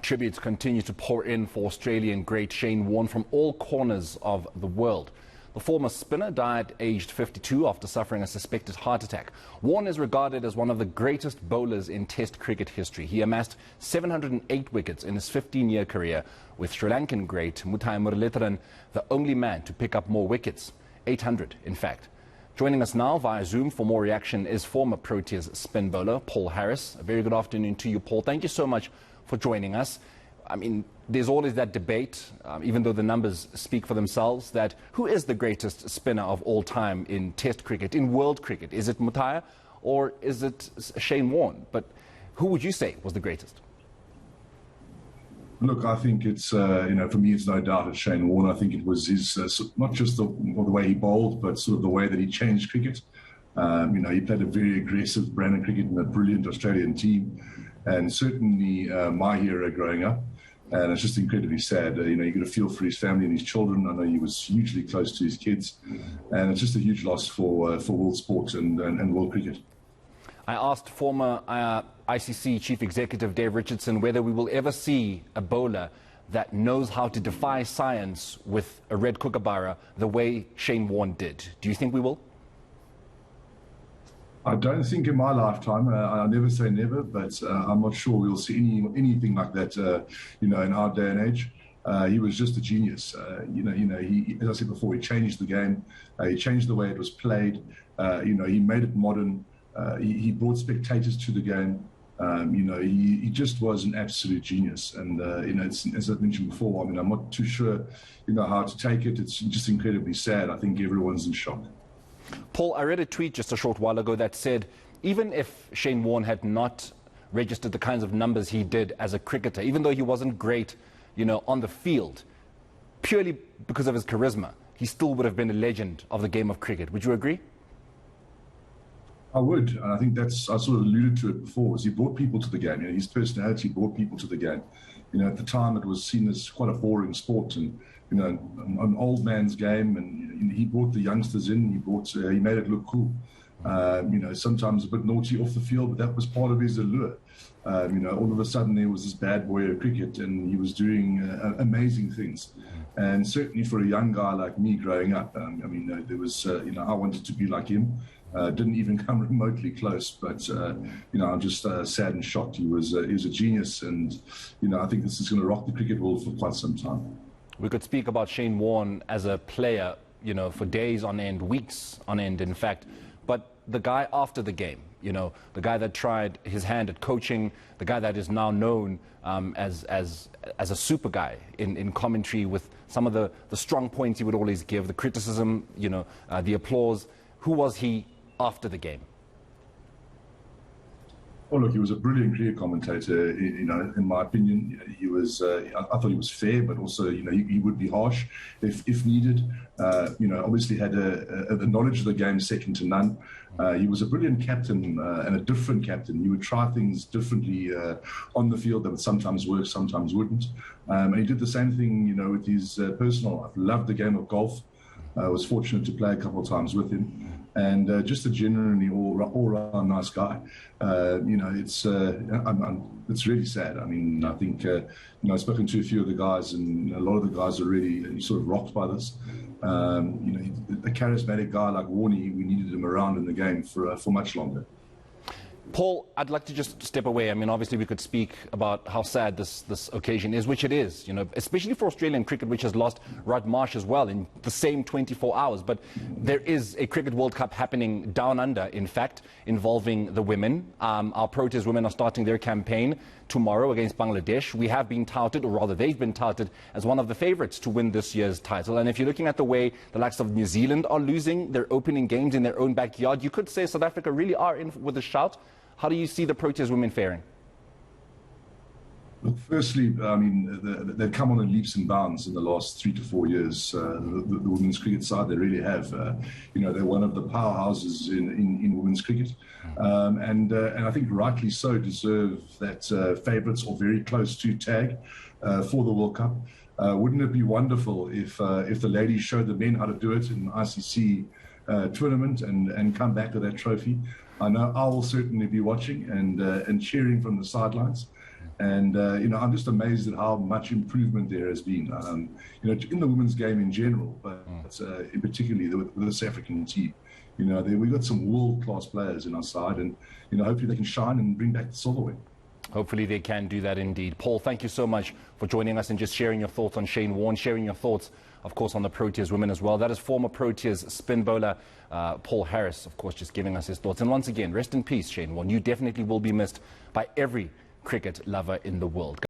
Tributes continue to pour in for Australian great Shane Warne from all corners of the world. The former spinner died aged 52 after suffering a suspected heart attack. Warne is regarded as one of the greatest bowlers in Test cricket history. He amassed 708 wickets in his 15-year career, with Sri Lankan great Muthai Muralitharan the only man to pick up more wickets, 800 in fact. Joining us now via Zoom for more reaction is former Proteas spin bowler Paul Harris. A very good afternoon to you, Paul. Thank you so much for joining us. I mean, there's always that debate, even though the numbers speak for themselves, that who is the greatest spinner of all time in Test cricket, in world cricket? Is it Muthai or is it Shane Warne? But who would you say was the greatest? Look, I think it's, for me, it's no doubt it's Shane Warne. I think it was his, not just the way he bowled, but sort of the way that he changed cricket. He played a very aggressive brand of cricket in a brilliant Australian team, and certainly my hero growing up. And it's just incredibly sad. You get a feel for his family and his children. I know he was hugely close to his kids, and it's just a huge loss for world sport and world cricket. I asked former ICC Chief Executive Dave Richardson whether we will ever see a bowler that knows how to defy science with a red kookaburra the way Shane Warne did. Do you think we will? I don't think in my lifetime. I never say never, but I'm not sure we'll see anything like that. In our day and age, he was just a genius. He, as I said before, he changed the game. He changed the way it was played. He made it modern. He brought spectators to the game. He just was an absolute genius. And as I mentioned before, I'm not too sure, how to take it. It's just incredibly sad. I think everyone's in shock. Paul, I read a tweet just a short while ago that said, even if Shane Warne had not registered the kinds of numbers he did as a cricketer, even though he wasn't great, on the field, purely because of his charisma, he still would have been a legend of the game of cricket. Would you agree? I would, and I think I sort of alluded to it before, was he brought people to the game. His personality brought people to the game. At the time it was seen as quite a boring sport and, an old man's game, and he brought the youngsters in, he made it look cool. Sometimes a bit naughty off the field, but that was part of his allure. All of a sudden there was this bad boy of cricket and he was doing amazing things. And certainly for a young guy like me growing up, there was, I wanted to be like him. Didn't even come remotely close, but I'm just sad and shocked. He was a genius, and I think this is going to rock the cricket world for quite some time. We could speak about Shane Warne as a player, for days on end, weeks on end, in fact. But the guy after the game, the guy that tried his hand at coaching, the guy that is now known as a super guy in commentary, with some of the strong points he would always give, the criticism, the applause. Who was he after the game? Oh, look, he was a brilliant career commentator. In my opinion, he was. I thought he was fair, but also, he would be harsh if needed. Obviously had a knowledge of the game second to none. He was a brilliant captain and a different captain. He would try things differently on the field that would sometimes work, sometimes wouldn't. And he did the same thing, with his personal life. Loved the game of golf. I was fortunate to play a couple of times with him. And just a genuinely all-round nice guy. It's really sad. I think I've spoken to a few of the guys, and a lot of the guys are really sort of rocked by this. A charismatic guy like Warne, we needed him around in the game for much longer. Paul, I'd like to just step away. Obviously we could speak about how sad this occasion is, which it is, especially for Australian cricket, which has lost Rod Marsh as well in the same 24 hours. But there is a Cricket World Cup happening down under, in fact, involving the women. Our Proteas women are starting their campaign tomorrow against Bangladesh. We have been touted, or rather they've been touted, as one of the favourites to win this year's title. And if you're looking at the way the likes of New Zealand are losing their opening games in their own backyard, you could say South Africa really are in with a shout. How do you see the Proteas women faring? Look, firstly, they've come on in leaps and bounds in the last 3 to 4 years. The women's cricket side, they really have. They're one of the powerhouses in women's cricket. And I think rightly so deserve that favourites or very close to tag for the World Cup. Wouldn't it be wonderful if the ladies showed the men how to do it in the ICC tournament and come back with that trophy? I know I will certainly be watching and cheering from the sidelines. And, I'm just amazed at how much improvement there has been, in the women's game in general, but in particularly with this African team. We've got some world-class players in our side, and, hopefully they can shine and bring back the silverware. Hopefully they can do that indeed. Paul, thank you so much for joining us and just sharing your thoughts on Shane Warne, sharing your thoughts, of course, on the Proteas women as well. That is former Proteas spin bowler Paul Harris, of course, just giving us his thoughts. And once again, rest in peace, Shane Warne. You definitely will be missed by every cricket lover in the world.